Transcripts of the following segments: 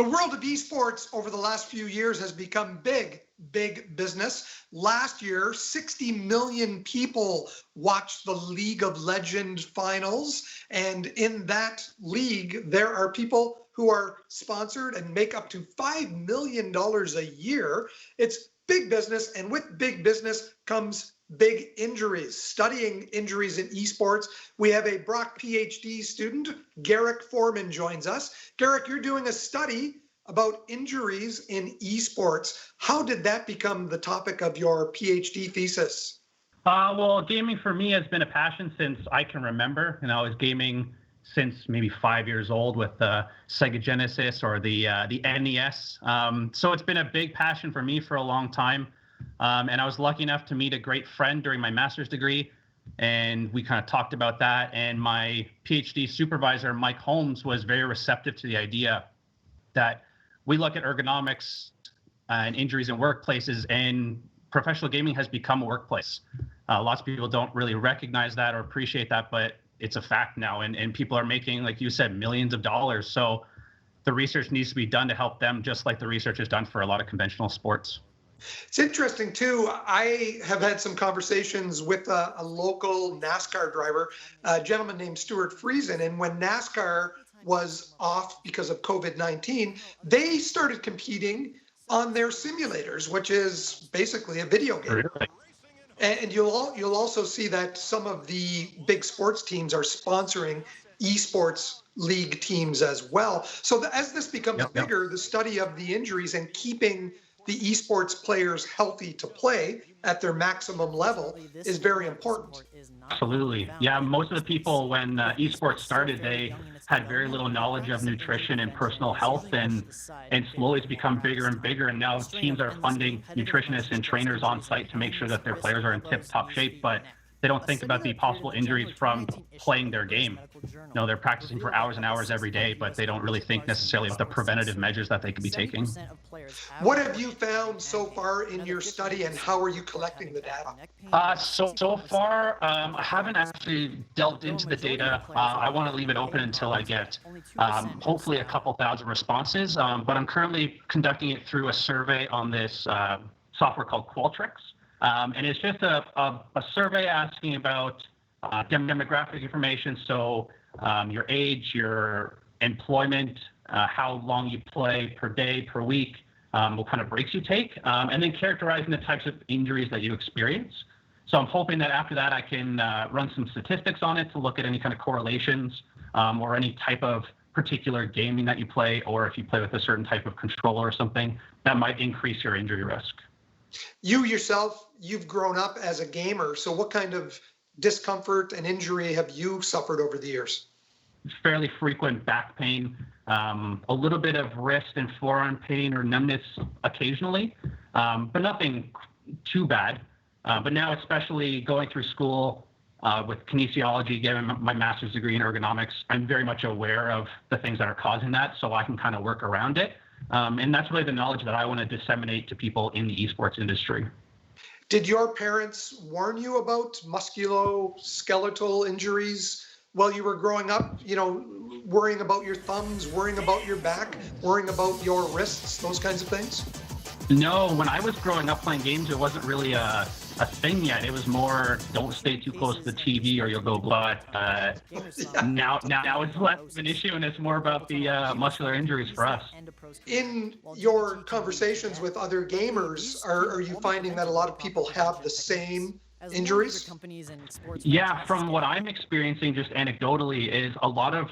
The world of esports over the last few years has become big business. Last year, 60 million people watched the League of Legends finals. And in that league, there are people who are sponsored and make up to $5 million a year. It's big business. And with big business comes big injuries. Studying injuries in esports, we have a Brock PhD student. Garrick Forman joins us. Garrick, you're doing a study about injuries in esports. How did that become the topic of your PhD thesis? Well, gaming for me has been a passion since I can remember. And I was gaming since maybe 5 years old with the Sega Genesis or the NES. So it's been a big passion for me for a long time. And I was lucky enough to meet a great friend during my master's degree. And we kind of talked about that. And my PhD supervisor, Mike Holmes, was very receptive to the idea that we look at ergonomics and injuries in workplaces, and professional gaming has become a workplace. Lots of people don't really recognize that or appreciate that, but it's a fact now. And people are making, like you said, millions of dollars. So the research needs to be done to help them, just like the research is done for a lot of conventional sports. It's interesting, too. I have had some conversations with a local NASCAR driver, a gentleman named Stuart Friesen. And when NASCAR was off because of COVID-19, they started competing on their simulators, which is basically a video game. Really? And you'll also see that some of the big sports teams are sponsoring esports league teams as well. So as this becomes bigger, the study of the injuries and keeping the esports players healthy to play at their maximum level is very important. Absolutely. Yeah, most of the people when esports started, they had very little knowledge of nutrition and personal health, and slowly it's become bigger and bigger. And now teams are funding nutritionists and trainers on site to make sure that their players are in tip-top shape, but they don't think about the possible injuries from playing their game. No, they're practicing for hours and hours every day, but they don't really think necessarily of the preventative measures that they could be taking. What have you found so far in your study, and how are you collecting the data? So far, I haven't actually delved into the data. I want to leave it open until I get hopefully a couple thousand responses, but I'm currently conducting it through a survey on this software called Qualtrics. And it's just a survey asking about demographic information, so your age, your employment, how long you play per day, per week, what kind of breaks you take, and then characterizing the types of injuries that you experience. So I'm hoping that after that I can run some statistics on it to look at any kind of correlations or any type of particular gaming that you play, or if you play with a certain type of controller or something, that might increase your injury risk. You yourself, you've grown up as a gamer, so what kind of discomfort and injury have you suffered over the years? Fairly frequent back pain, a little bit of wrist and forearm pain or numbness occasionally, but nothing too bad. But now, especially going through school with kinesiology, getting my master's degree in ergonomics, I'm very much aware of the things that are causing that, so I can kind of work around it. And that's really the knowledge that I want to disseminate to people in the esports industry. Did your parents warn you about musculoskeletal injuries while you were growing up? You know, worrying about your thumbs, worrying about your back, worrying about your wrists, those kinds of things? No, when I was growing up playing games, it wasn't really a thing yet. It was more, don't stay too close to the TV or you'll go blood. Now it's less of an issue, and it's more about the muscular injuries for us. In your conversations with other gamers, are you finding that a lot of people have the same injuries? Yeah, from what I'm experiencing just anecdotally is a lot of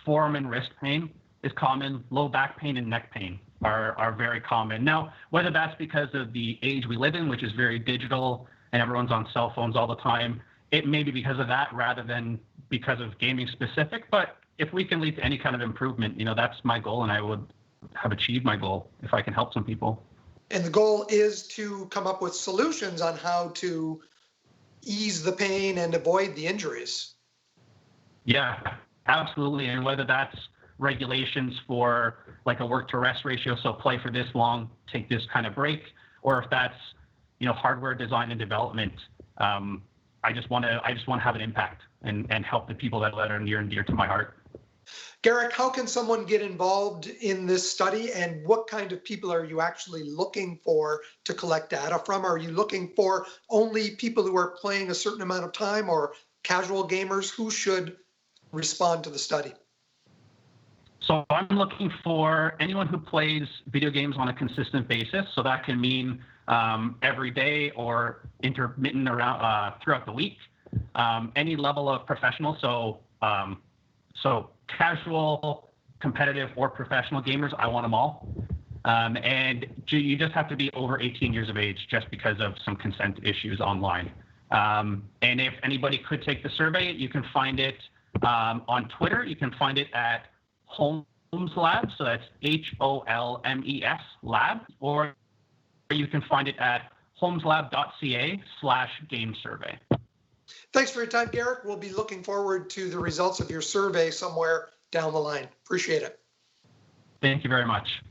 forearm and wrist pain is common. Low back pain and neck pain are very common. Now, whether that's because of the age we live in, which is very digital and everyone's on cell phones all the time, it may be because of that rather than because of gaming specific. But if we can lead to any kind of improvement, that's my goal, and I would have achieved my goal if I can help some people. And the goal is to come up with solutions on how to ease the pain and avoid the injuries. Yeah, absolutely. And whether that's regulations for like a work to rest ratio, so play for this long, take this kind of break, or if that's hardware design and development. I just want to have an impact and help the people that are near and dear to my heart. Garrick, how can someone get involved in this study, and what kind of people are you actually looking for to collect data from? Are you looking for only people who are playing a certain amount of time, or casual gamers? Who should respond to the study? So I'm looking for anyone who plays video games on a consistent basis. So that can mean every day or intermittent around throughout the week. Any level of professional. So casual, competitive, or professional gamers, I want them all. And you just have to be over 18 years of age, just because of some consent issues online. And if anybody could take the survey, you can find it on Twitter. You can find it at Holmes Lab, so that's HOLMES Lab, or you can find it at holmeslab.ca/game survey. Thanks for your time, Garrick. We'll be looking forward to the results of your survey somewhere down the line. Appreciate it. Thank you very much.